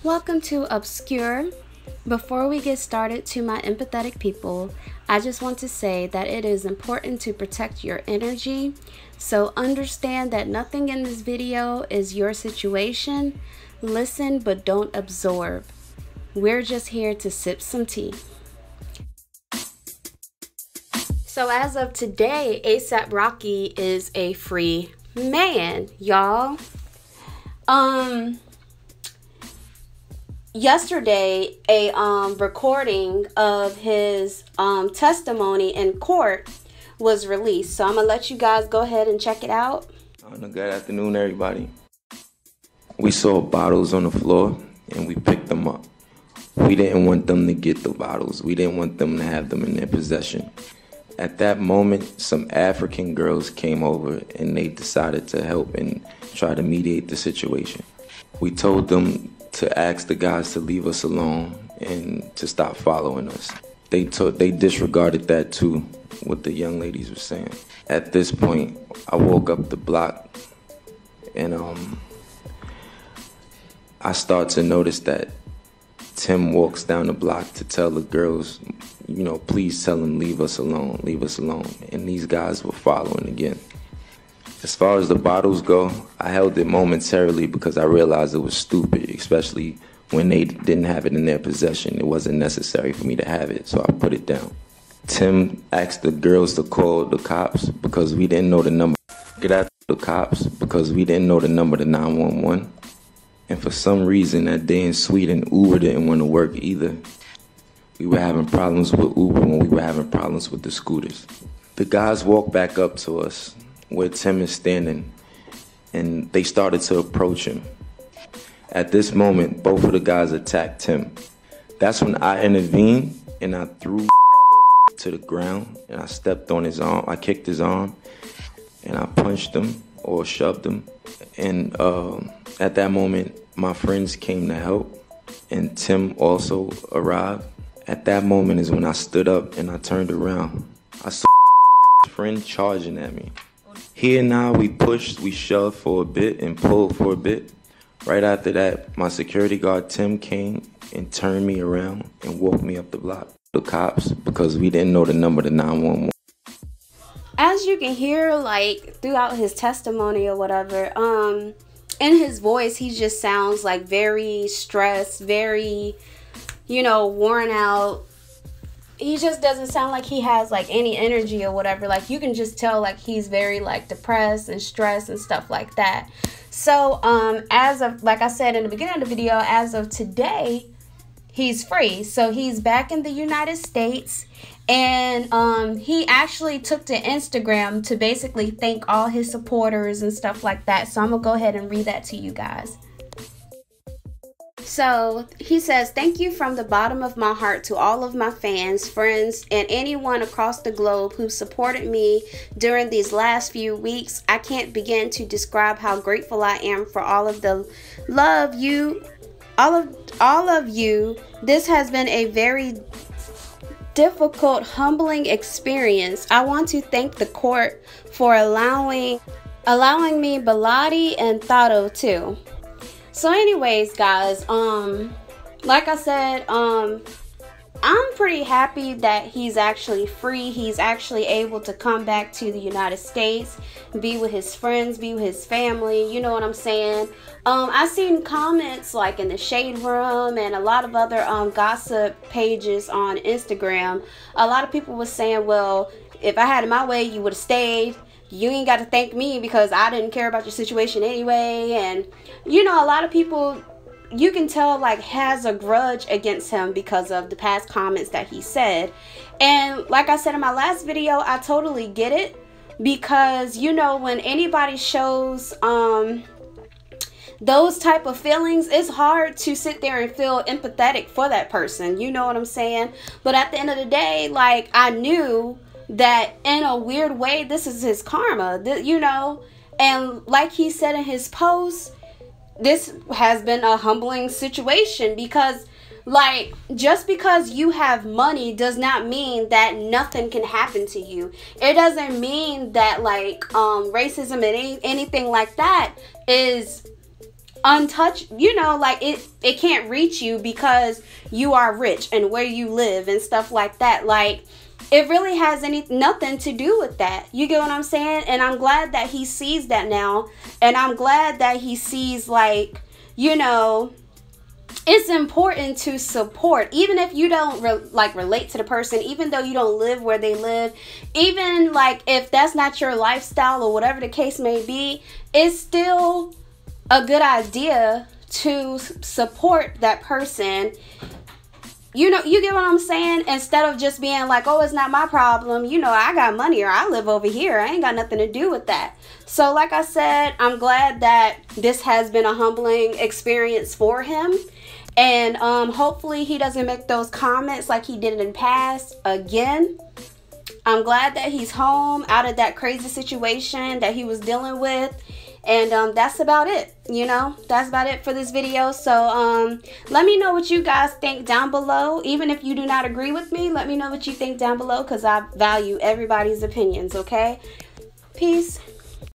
Welcome to Obscure. Before we get started, to my empathetic people, I just want to say that it is important to protect your energy. So understand that nothing in this video is your situation. Listen, but don't absorb. We're just here to sip some tea. So as of today, A$AP Rocky is a free man, y'all. Yesterday, a recording of his testimony in court was released. So I'm gonna let you guys go ahead and check it out. Good afternoon, everybody. We saw bottles on the floor and we picked them up. We didn't want them to get the bottles. We didn't want them to have them in their possession. At that moment, some African girls came over and they decided to help and try to mediate the situation. We told them to ask the guys to leave us alone and to stop following us. They disregarded that too, what the young ladies were saying. At this point, I woke up the block and I start to notice that Tim walks down the block to tell the girls, please tell him leave us alone, leave us alone. And these guys were following again. As far as the bottles go, I held it momentarily because I realized it was stupid, especially when they didn't have it in their possession. It wasn't necessary for me to have it, so I put it down. Tim asked the girls to call the cops because we didn't know the number. Get after the cops because we didn't know the number to 911. And for some reason that day in Sweden, Uber didn't want to work either. We were having problems with Uber when we were having problems with the scooters. The guys walked back up to us where Tim is standing, and they started to approach him. At this moment, both of the guys attacked Tim. That's when I intervened, and I threw to the ground, and I stepped on his arm. I kicked his arm, and I punched him or shoved him. And at that moment, my friends came to help, and Tim also arrived. At that moment is when I stood up and I turned around. I saw friend charging at me. Here now, we pushed, we shoved for a bit and pulled for a bit. Right after that, my security guard, Tim, came and turned me around and walked me up the block. The cops, because we didn't know the number to 911. As you can hear, throughout his testimony or whatever, in his voice, he just sounds like very stressed, very, worn out. He just doesn't sound like he has any energy or whatever. You can just tell he's very depressed and stressed and stuff like that. So as of, like I said in the beginning of the video, as of today, he's free. So he's back in the United States, and he actually took to Instagram to basically thank all his supporters and stuff like that. So I'm gonna go ahead and read that to you guys. So he says, "Thank you from the bottom of my heart to all of my fans, friends, and anyone across the globe who supported me during these last few weeks. I can't begin to describe how grateful I am for all of the love all of you. This has been a very difficult, humbling experience. I want to thank the court for allowing me Bilotti and Thado too." So anyways, guys, like I said, I'm pretty happy that he's actually free. He's actually able to come back to the United States, be with his friends, be with his family, you know what I'm saying? I've seen comments in the Shade Room and a lot of other gossip pages on Instagram. A lot of people were saying, well, if I had it my way, you would have stayed. You ain't got to thank me because I didn't care about your situation anyway. And, a lot of people, you can tell, has a grudge against him because of the past comments that he said. And like I said in my last video, I totally get it. Because, when anybody shows those type of feelings, it's hard to sit there and feel empathetic for that person. You know what I'm saying? But at the end of the day, I knew that in a weird way, this is his karma, and like he said in his post, this has been a humbling situation because just because you have money does not mean that nothing can happen to you. It doesn't mean that racism and anything like that is untouched, you know, like it can't reach you because you are rich and where you live and stuff like that. Like, it really has nothing to do with that. You get what I'm saying? And I'm glad that he sees that now. And I'm glad that he sees, like, you know, it's important to support, even if you don't relate to the person, even though you don't live where they live, even like if that's not your lifestyle or whatever the case may be, it's still a good idea to support that person. You know, you get what I'm saying? Instead of just being like, oh, it's not my problem. You know, I got money, or I live over here. I ain't got nothing to do with that. So like I said, I'm glad that this has been a humbling experience for him. And hopefully he doesn't make those comments like he did in the past again. I'm glad that he's home, out of that crazy situation that he was dealing with. And that's about it. You know, that's about it for this video. So let me know what you guys think down below. Even if you do not agree with me, let me know what you think down below, because I value everybody's opinions. Okay, peace.